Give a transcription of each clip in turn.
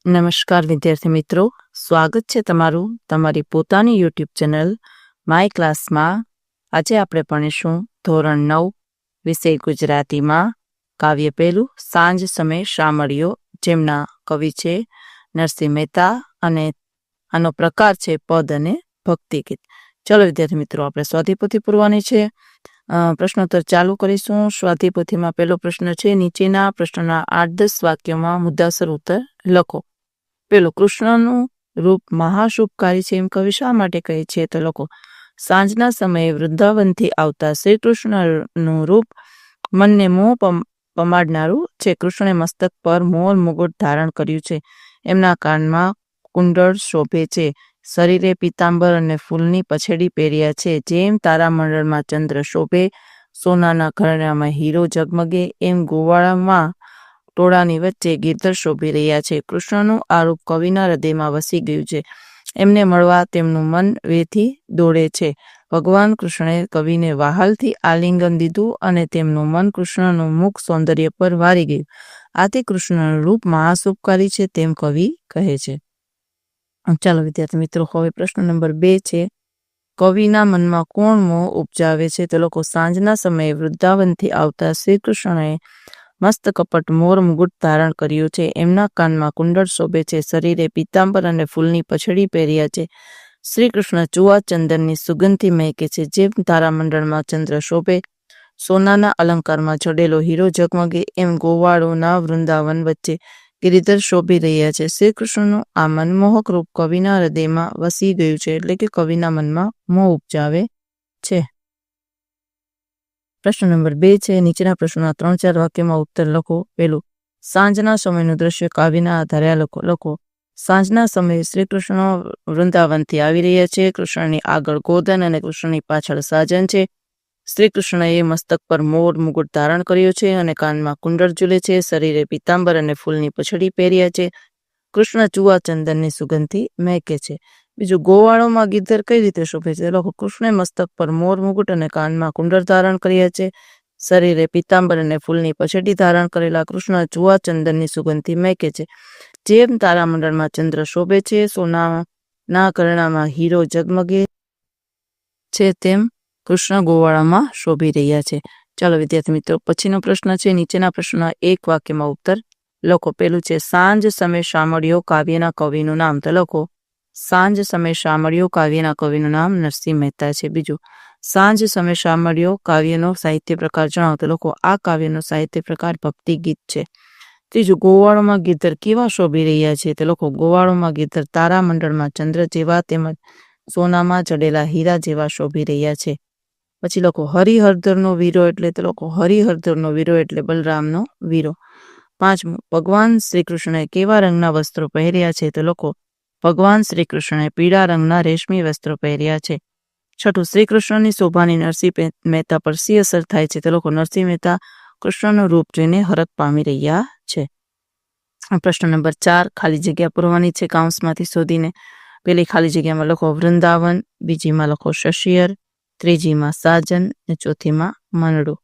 નમસ્કાર વિદ્યાર્થી મિત્રો, સ્વાગત છે તમારું તમારી પોતાની યુટ્યુબ ચેનલ માય ક્લાસમાં. આજે આપણે ભણીશું ધોરણ 9 વિષય ગુજરાતીમાં કાવ્ય પહેલું સાંજ સમય શામળિયો, જેમના કવિ છે નરસિંહ મહેતા અને આનો પ્રકાર છે પદ અને ભક્તિ ગીત. ચલો વિદ્યાર્થી મિત્રો, આપણે સ્વાધ્યાયપોથી પૂરવાની છે. પ્રશ્નોત્તર ચાલુ કરીશું. સ્વાધ્યાયપોથીમાં પહેલો પ્રશ્ન છે, નીચેના પ્રશ્નના 8-10 વાક્યોમાં મુદ્દાસર ઉત્તર લખો. પેલું, કૃષ્ણનું રૂપ મહાશુભકારી છે એમ કવિ શા માટે કહે છે? તો લખો, સાંજના સમયે વૃંદાવનથી આવતા શ્રી કૃષ્ણનું રૂપ મનને મોહ પમાડનારું છે. કૃષ્ણે મસ્તક પર મોર મુગુટ ધારણ કર્યું છે, એમના કાનમાં કુંડળ શોભે છે, શરીરે પીતાંબર અને ફૂલની પછેડી પહેર્યા છે. જેમ તારામંડળમાં ચંદ્ર શોભે, સોનાના ઘરેણામાં હીરો ઝગમગે, એમ ગોવાળામાં ટોળાની વચ્ચે ગિરધર શોભી રહ્યા છે. કૃષ્ણનું આ રૂપ કવિના હૃદયમાં વસી ગયું છે. એમને મળવા તેમનું મન વેથી દોડે છે. ભગવાન કૃષ્ણે કવિને વહાલથી આલિંગન દીધું અને તેમનું મન કૃષ્ણનું મુખ સૌંદર્ય પર વારી ગયું. આથી કૃષ્ણનું રૂપ મહાશુભકારી છે તેમ કવિ કહે છે. ચાલો વિદ્યાર્થી મિત્રો, હવે પ્રશ્ન નંબર 2 છે, કવિના મનમાં કોણ મોહ ઉપજાવે છે? તો લોકો, સાંજના સમયે વૃંદાવનથી આવતા શ્રી કૃષ્ણએ મસ્ત કપટ મોર મુગુટ ધારણ કર્યું છે, એમના કાનમાં કુંડળ શોભે છે, શરીરે પીતાંબર અને ફૂલની પછડી પહેર્યા છે. શ્રી કૃષ્ણ ચુઆ ચંદનની સુગંધથી મહેકે છે. જેમ તારામંડળમાં ચંદ્ર શોભે, સોનાના અલંકારમાં જડેલો હીરો ઝગમગે, એમ ગોવાળોના વૃંદાવન વચ્ચે ગિરિધર શોભી રહ્યા છે. શ્રી કૃષ્ણનું આ મનમોહક રૂપ કવિના હૃદયમાં વસી ગયું છે, એટલે કે કવિના મનમાં મોહ ઉપજાવે છે. પ્રશ્ન નંબર 2 છે, નીચેના પ્રશ્નોના 3-4 વાક્યમાં ઉત્તર લખો. પેલું, સાંજના સમયનું દ્રશ્ય કાવ્યના આધારે લખો. સાંજના સમયે શ્રી કૃષ્ણ વૃંદાવનથી આવી રહ્યા છે. કૃષ્ણની આગળ ગોધન અને કૃષ્ણની પાછળ સાજન છે. શ્રી કૃષ્ણએ મસ્તક પર મોર મુગુટ ધારણ કર્યો છે અને કાનમાં કુંડળ ઝૂલે છે. શરીરે પીતાંબર અને ફૂલની પછડી પહેર્યા છે. કૃષ્ણ ચુઆ ચંદનની સુગંધથી મહેકે છે. બીજું, ગોવાળોમાં ગિરધર કઈ રીતે શોભે છે? લખો, કૃષ્ણે મસ્તક પર મોર મુગુટ અને કાનમાં કુંડળ ધારણ કર્યા છે. શરીરે પીતાંબર અને ફૂલની પછડી ધારણ કરેલા કૃષ્ણ ચુઆ ચંદનની સુગંધથી મહેકે છે. જેમ તારામંડળમાં ચંદ્ર શોભે છે, સોનાના ઘરેણામાં હીરો ઝગમગે છે, તેમ કૃષ્ણ ગોવાળામાં શોભી રહ્યા છે. ચાલો વિદ્યાર્થી મિત્રો, પછીનો પ્રશ્ન છે, નીચેના પ્રશ્નના 1 વાક્યમાં ઉત્તર લખો. પેલું છે, સાંજ સમય શામળિયો કાવ્યના કવિનું નામ. તો લખો, સાંજ સમય શામળિયો કાવ્યના કવિનું નામ નરસિંહ મહેતા છે. બીજું, સાંજ સમય શામળિયો કાવ્યનો સાહિત્ય પ્રકાર જણાવો. તો લખો, આ કાવ્યનો સાહિત્ય પ્રકાર ભક્તિ ગીત છે. ત્રીજું, ગોવાળોમાં ગિરધર કેવા શોભી રહ્યા છે? તો લખો, ગોવાળોમાં ગિરધર તારામંડળમાં ચંદ્ર જેવા તેમજ સોનામાં જડેલા હીરા જેવા શોભી રહ્યા છે. પછી લખો, હરિહરધરનો વીરો એટલે? તો લખો, હરિહરધરનો વીરો એટલે બલરામનો વીરો. 5, ભગવાન શ્રી કૃષ્ણએ કેવા રંગના વસ્ત્રો પહેર્યા છે? તો લખો, ભગવાન શ્રી કૃષ્ણએ પીળા રંગના રેશમી વસ્ત્રો પહેર્યા છે. 6, શ્રી કૃષ્ણની શોભાની નરસિંહ મહેતા પર શી અસર થાય છે? તો લખો, નરસિંહ મહેતા કૃષ્ણનું રૂપ જોઈને હરખ પામી રહ્યા છે. પ્રશ્ન નંબર 4, ખાલી જગ્યા પૂરવાની છે કાઉન્સમાંથી શોધીને. પેલી ખાલી જગ્યામાં લખો વૃંદાવન, બીજીમાં લખો શશિયર, ત્રીજીમાં સાજન અને ચોથીમાં મનડું.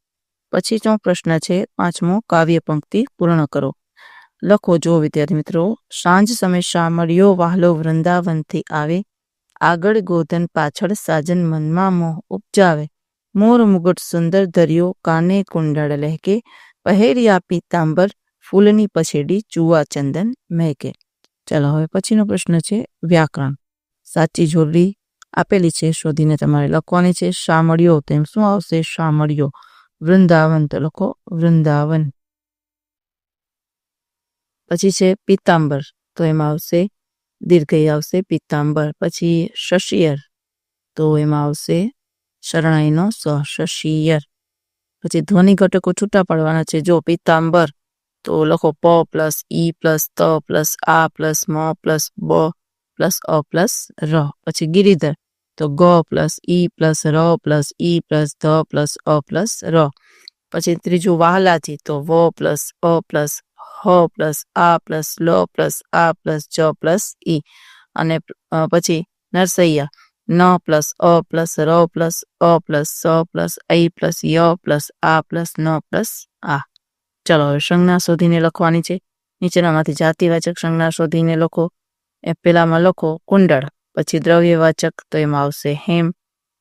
પછીનો પ્રશ્ન છે 5મો, કાવ્ય પંક્તિ પૂર્ણ કરો. લખો, જો વિદ્યાર્થી મિત્રો, સાંજ સમય શામળિયો વહાલો વૃંદાવનથી આવે, આગળ ગોધન પાછળ સાજન મનમાં મોહ ઉપજાવે, મોર મુગટ સુંદર ધર્યો, કાને કુંડળ લહેકે, પહેર્યા પીતાંબર, ફૂલની પછેડી ચુઆ ચંદન મહેકે. ચાલો હવે પછીનો પ્રશ્ન છે વ્યાકરણ. સાચી જોડણી આપેલી છે, શોધીને તમારે લખવાની છે. શામળિયો, તેમ શું આવશે? શામળિયો. વૃંદાવન, તો લખો વૃંદાવન. પછી છે પીતાંબર, તો એમાં આવશે દીર્ઘઈ આવશે પીતાંબર. પછી શશિયર, તો એમાં આવશે શરણાઈનો સ, શશિયર. પછી ધ્વનિ ઘટકો છૂટા પાડવાના છે. જો પીતાંબર, તો લખો પ પ્લસ ઈ પ્લસ ત પ્લસ આ પ્લસ મ પ્લસ બ પ્લસ અ પ્લસ ર. પછી ગિરિધર, તો ગ પ્લસ ઈ પ્લસ ર plus E plus the plus a plus ર. પછી ત્રીજું વહાલાજી, તો વ પ્લસ અ પ્લસ હ પ્લસ આ પ્લસ લ પ્લસ આ પ્લસ જ પ્લસ ઈ. અને પછી નરસૈયા, ન પ્લસ અ પ્લસ ર પ્લસ અ પ્લસ સ પ્લસ ઈ પ્લસ ય પ્લસ આ પ્લસ ન પ્લસ આ. ચલો હવે સંજ્ઞા શોધીને લખવાની છે. નીચેનામાંથી જાતિવાચક સંજ્ઞા શોધીને લખો. એ પહેલામાં લખો કુંડળ, પછી દ્રવ્યવાચક તો એમાં આવશે હેમ,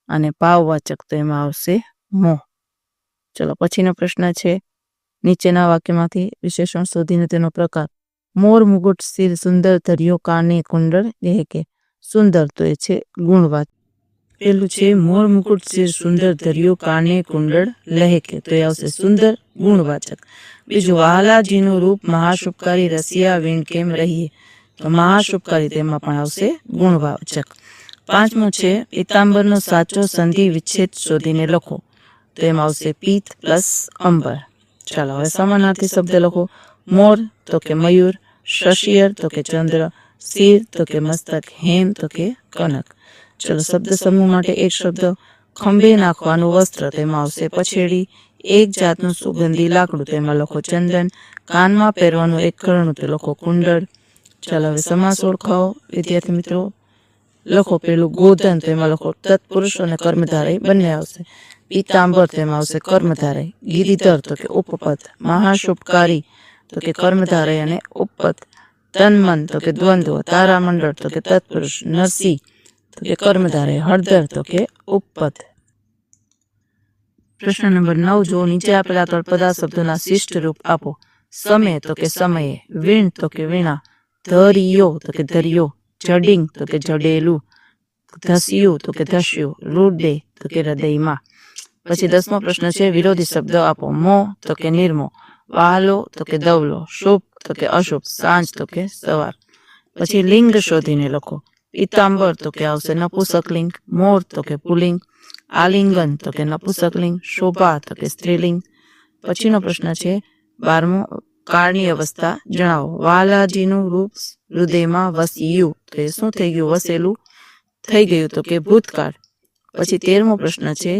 અને ભાવવાચક તો એમાં આવશે મોહ. ચલો પછીનો પ્રશ્ન છે, નીચેના વાક્યમાંથી વિશેષણ શોધીને તેનો પ્રકાર. મોર મુગુટ સિર સુંદર ધર્યો કાને કુંડળ કે સુંદર તો એ છે ગુણવાચક. પેલું છે મોર મુકુટ સિર સુંદર ધર્યો કાને કુંડળ લહેકે તો એ આવશે સુંદર ગુણવાચક. બીજું વહાલાજીનું રૂપ મહાશુભકારી રસિયા વીણ કેમ રહીએ તો મહાશુભકારી તેમાં પણ આવશે ગુણવાચક. પાંચમું છે પિતાંબરનો સાચો સંધિ વિચ્છેદ શોધીને લખો તો એમાં આવશે પિત્ત પ્લસ અંબર. ચાલો હવે સમાનાર્થી શબ્દ લખો. મોર તો કે મયુર, શશિયર તો કે ચંદ્ર, સિર તો કે મસ્તક, હેમ તો કે કનક. ચલો શબ્દ સમૂહ માટે એક શબ્દ. ખંભે નાખવાનું વસ્ત્ર તેમાં આવશે પછેડી. એક જાતનું સુગંધી લાકડું તેમાં લખો ચંદન. કાનમાં પહેરવાનું એક ઘરણું તે લખો કુંડળ. ચાલો હવે સમાસ ઓળખાવો વિદ્યાર્થી મિત્રો. લખો પેલું ગોધન તેમાં લખો તત્પુરુષ અને કર્મધારય બંને આવશે. પીતાંબર તેમાં આવશે કર્મધારય. ગિરિધર તો કે ઉપપદ. મહાશુભકારી તો કે કર્મધારય અને ઉપપદ. તન્મન તો કે દ્વંદ્વ. તારામંડળ તો કે તત્પુરુષ. નરસિંહ તો કે કર્મધારય. હળદર તો કે ઉપપદ. પ્રશ્ન નંબર 9 જો નીચે આપેલા તળપદા શબ્દોના શિષ્ટ રૂપ આપો. સમય તો કે સમયે, વીણ તો કે વીણા, ધરિયો તો કે ધર્યો, જડિંગ તો કે જડેલું, ધસ્યું તો કે ધસ્યું, હૃદય તો કે હૃદયમાં. પછી 10મો પ્રશ્ન છે વિરોધી શબ્દ આપો. મોહ તો કે નિર્મોહ, વહાલો તો કે દવલો, શુભ તો કે અશુભ, સાંજ તો કે સવાર. પછી લિંગ શોધીને લખો. પીતાંબર તો કે આવશે નપુસકલિંગ, મોર તો કે પુલિંગ, આલિંગન તો કે નપુસકલિંગ, શોભા તો કે સ્ત્રીલિંગ. પછીનો પ્રશ્ન છે 12મો કાળની અવસ્થા જણાવો. વાલાજીનું રૂપ હૃદયમાં વસ્યું તો એ શું થઈ ગયું? વસેલું થઈ ગયું તો કે ભૂતકાળ. પછી 13મો પ્રશ્ન છે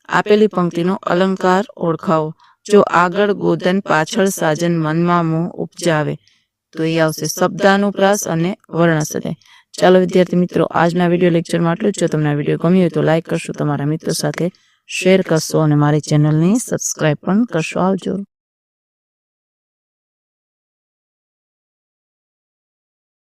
આપેલી પંક્તિનો અલંકાર ઓળખાવો. જો આગળ ગોધન પાછળ સાજન મનમાં મોહ ઉપજાવે તો એ આવશે શબ્દાનુપ્રાસ અને વર્ણસદય. ચાલો વિદ્યાર્થી મિત્રો આજના વિડીયો લેક્ચરમાં આટલું જ. જો તમને આ વિડીયો ગમ્યો હોય તો લાઈક કરશો, તમારા મિત્રો સાથે શેર કરશો અને મારી ચેનલને સબસ્ક્રાઈબ પણ કરશો. આવજો.